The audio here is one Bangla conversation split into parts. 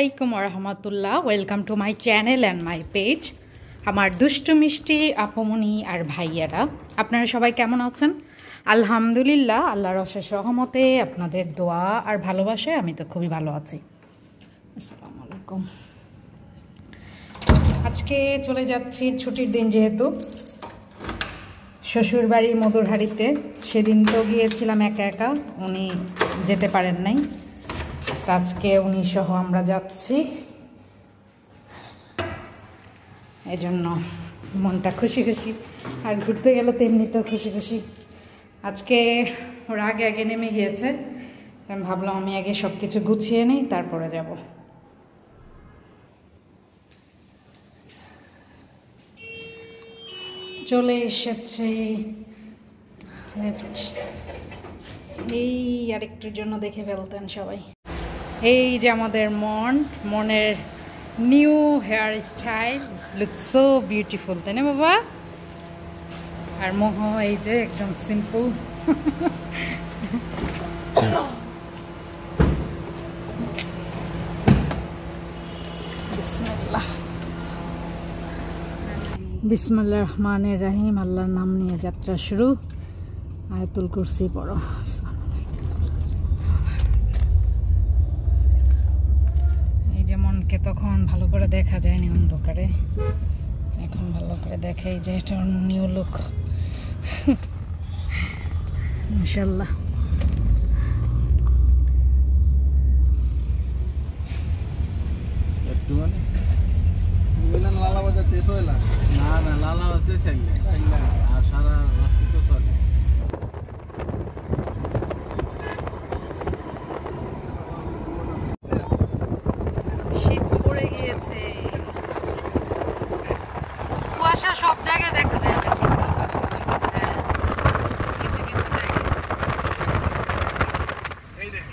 আসসালামুয়ালাইকুম ওরহমতুল্লাহ welcome to my channel and my page আমার দুষ্টু মিষ্টি আপুমনি আর ভাইয়ারা আপনারা সবাই কেমন আছেন আলহামদুলিল্লাহ আল্লাহর অশেষ রহমতে আপনাদের দোয়া আর ভালোবাসায় আমি তো খুবই ভালো আছি আসসালামু আলাইকুম আজকে চলে যাচ্ছি ছুটির দিন যেহেতু শ্বশুরবাড়ি মধুরহাড়িতে সেদিন তো গিয়েছিলাম একা একা উনি যেতে পারেন নাই আজকে উনি সহ আমরা যাচ্ছি এজন্য মনটা খুশি খুশি আর ঘুরতে গেলে তো এমনিতেও খুশি খুশি আজকে ওরা আগে আগে নেমে গিয়েছে আমি ভাবলাম আমি আগে সব কিছু গুছিয়ে নিই তারপরে যাব চলে এসেছে লেফট এই আরেকটুর জন্য দেখে ফেলতেন সবাই এই যে আমাদের মনের new hair style look so beautiful তাই না বাবা আর মোহ এই যে একদম সিম্পল বিসমিল্লাহ বিসমিল্লাহির রহমানির রহিম আল্লাহর নাম নিয়ে যাত্রা শুরু আয়াতুল কুরসি পড়ো মনকে তখন ভালো করে দেখা যায়নি অন্ধকারে এখন ভালো করে দেখাই যে এটা নিউ লুক মাশাআল্লাহ একটু মানে বললেন লালা বাজাতে এসোলা না না লালা বাজাতে চাইলে আর সারা রাস্তা তো চলে কুয়াশা সব জায়গায় দেখা যায় না ঠিক হ্যাঁ কিছু কিছু জায়গায় এই দেখ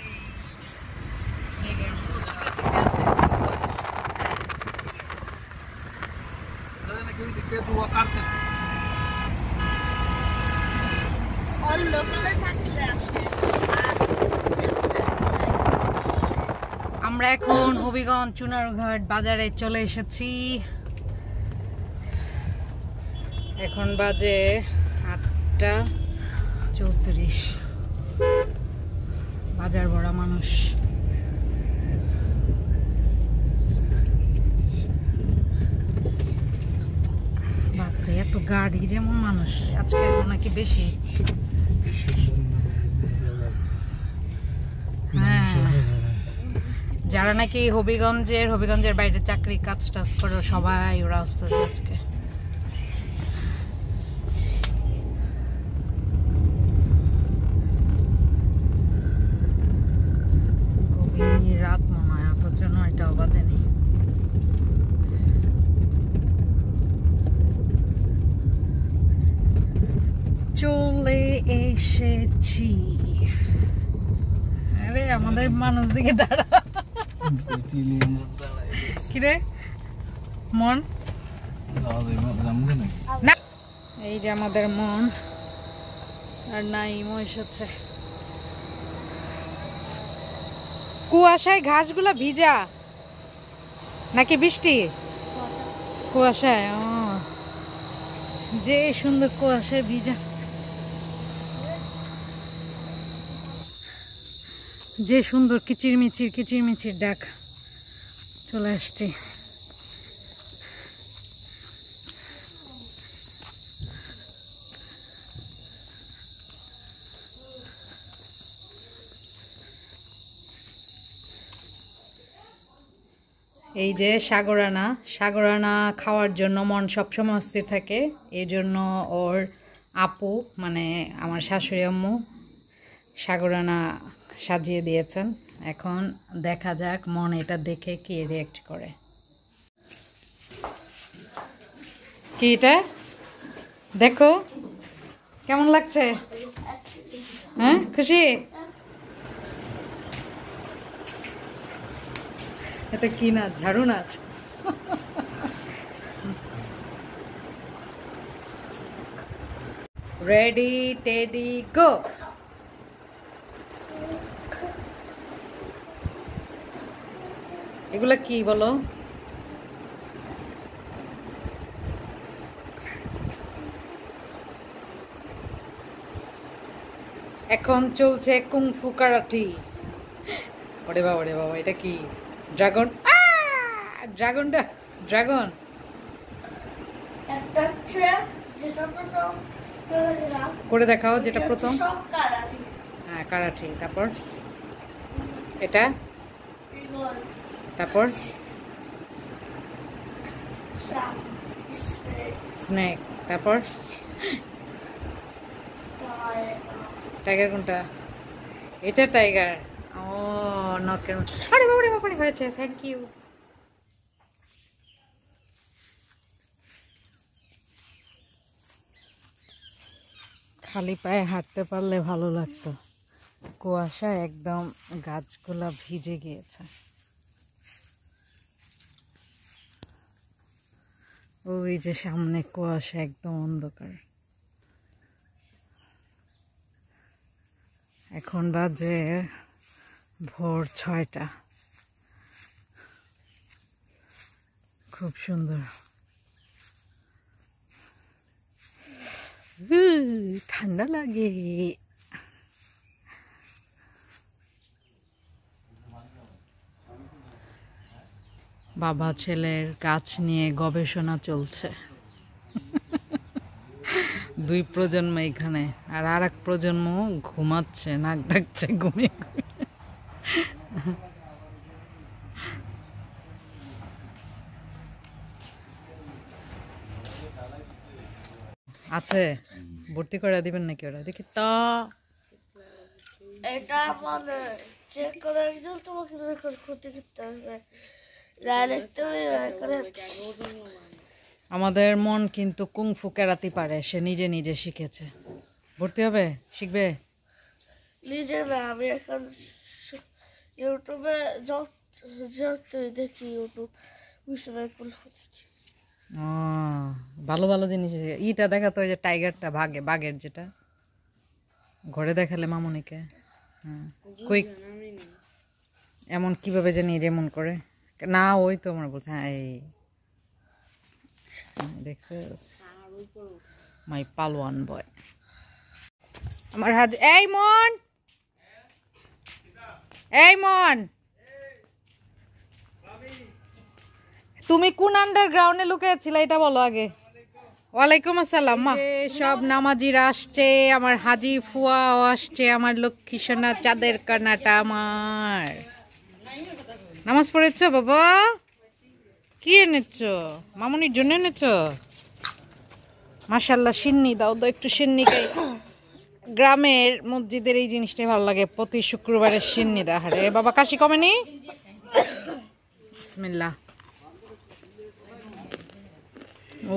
মেঘের মতো ছুটে ছুটে আছে দাদা কেউ দেখতে দুয়া কাটতেছে অল লোকালে থাকলে আসে আমরা এখন হবিগঞ্জ চুনারঘাট বাজারে চলে এসেছি এখন বাজে 8:34 বাজার ভরা মানুষ বাপরে এত গাড়ি যেমন মানুষ আজকে নাকি বেশি হ্যাঁ যারা নাকি হবিগঞ্জের বাইরে চাকরি কাজ টাজ করে সবাই ওরা আসতেছে আজকে রাত মনে হয় অথচ 9টাও বাজেনি চলে এসেছি আরে আমাদের মানুষ দিকে দাঁড়া কিরে মন না এই যে আমাদের মন আর নাইমও এসেছে কুয়াশায় ঘাসগুলো ভিজা নাকি বৃষ্টি কুয়াশায় যে সুন্দর কুয়াশায় ভিজা যে সুন্দর কিচিরমিচির ডাক চলে আসছি এই যে সাগরানা খাওয়ার জন্য মন সবসময় অস্থির থাকে এই জন্য ওর আপু মানে আমার শাশুড়ি আম্মু সাগরানা সাজিয়ে দিয়েছেন। এখন দেখা যাক মন এটা দেখে কি রিয়েক্ট করে। কি এটা দেখো কেমন লাগছে? হ্যাঁ খুশি? এটা কি নাচ? ঝাড়ু নাচ। রেডি টেডি গো। এগুলা কি বলো? এখন চলছে কুংফু কারাটি। ওরে বাবা রে বাবা, এটা কি? ড্রাগন? ড্রাগনটা ড্রাগন একটা হচ্ছে যেটা প্রথম করেছিলাম, করে দেখাও যেটা প্রথম। সব কারাটি। হ্যাঁ কারাটি। তারপর এটা, ইগল, তারপর সাপ, স্নেক, স্নেক, তারপর টাইগার। কোনটা? এটা টাইগার। ও নকের। আরে বাবা রে বাবা, হয়েছে। Thank you. খালি পায়ে হাঁটতে পারলে ভালো লাগতো। কুয়াশা একদম গাছগুলা ভিজে গিয়েছে। ওই যে সামনে কুয়াশা, একদম অন্ধকার। এখন বাজে ভোর 6টা। খুব সুন্দর। ঠান্ডা লাগে। বাবা ছেলের গাছ নিয়ে গবেষণা চলছে। 2 প্রজন্ম এখানে, আর এক প্রজন্ম ঘুমাচ্ছে, নাক ডাকছে ঘুমিয়ে ঘুমিয়ে। আছে ভর্তি করে দিবেন নাকি ওরা? দেখি তো। এটা মানে চেক করে একজন তোমাকে রেকর্ড করতে করতে হবে। আমাদের মন কিন্তু কুংফু ক্যারাতে পারে, সে নিজে নিজে শিখেছে। ভর্তি হবে? শিখবে? নিজে না, আমি এখন ইউটিউবে যত দেখি, ইউটিউব বিষয়ে কুলফু দেখি। ভালো ভালো জিনিস। ইটা দেখা তো, ওই যে টাইগারটা বাঘের যেটা ঘরে দেখালে মামুনিকে। হ্যাঁ কুইক এমন কিভাবে জানি যেমন করে না, ওই তো আমার বলছে। হ্যাঁ এই দেখছে মাই পালোয়ান বয়। আমার হাত। এই মন, এই মন, তুমি কোন আন্ডারগ্রাউন্ডে লুকিয়েছিলে এটা বলো আগে। ওয়ালাইকুম আসসালাম। সব নামাজিরা আসছে, আমার হাজি ফুয়াও আসছে, আমার লক্ষ্মী সোনা চাঁদের কানাটা। আমার নামাজ পড়েছ বাবা? কি এনেছ? মামুনির জন্য এনেছ? মাশাল্লাহ। সিন্নি দাও তো একটু, সিন্নি খাই। গ্রামের মসজিদের এই জিনিসটাই ভালো লাগে, প্রতি শুক্রবারের সিন্নি দেয়। হারে বাবা, কাশি কমেনি? বিসমিল্লাহ।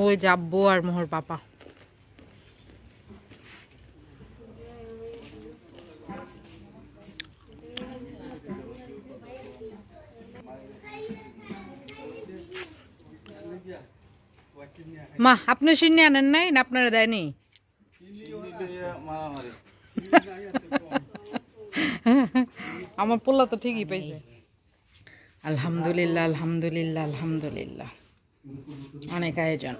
ওই যে আব্বু আর মোহর পাপা। মা আপনি সিন্নি আনেন নাই না? আপনারা দেয়নি? আমার পোলা তো ঠিকই পাইছে। আলহামদুলিল্লাহ, আলহামদুলিল্লাহ, আলহামদুলিল্লাহ। অনেক আয়োজন।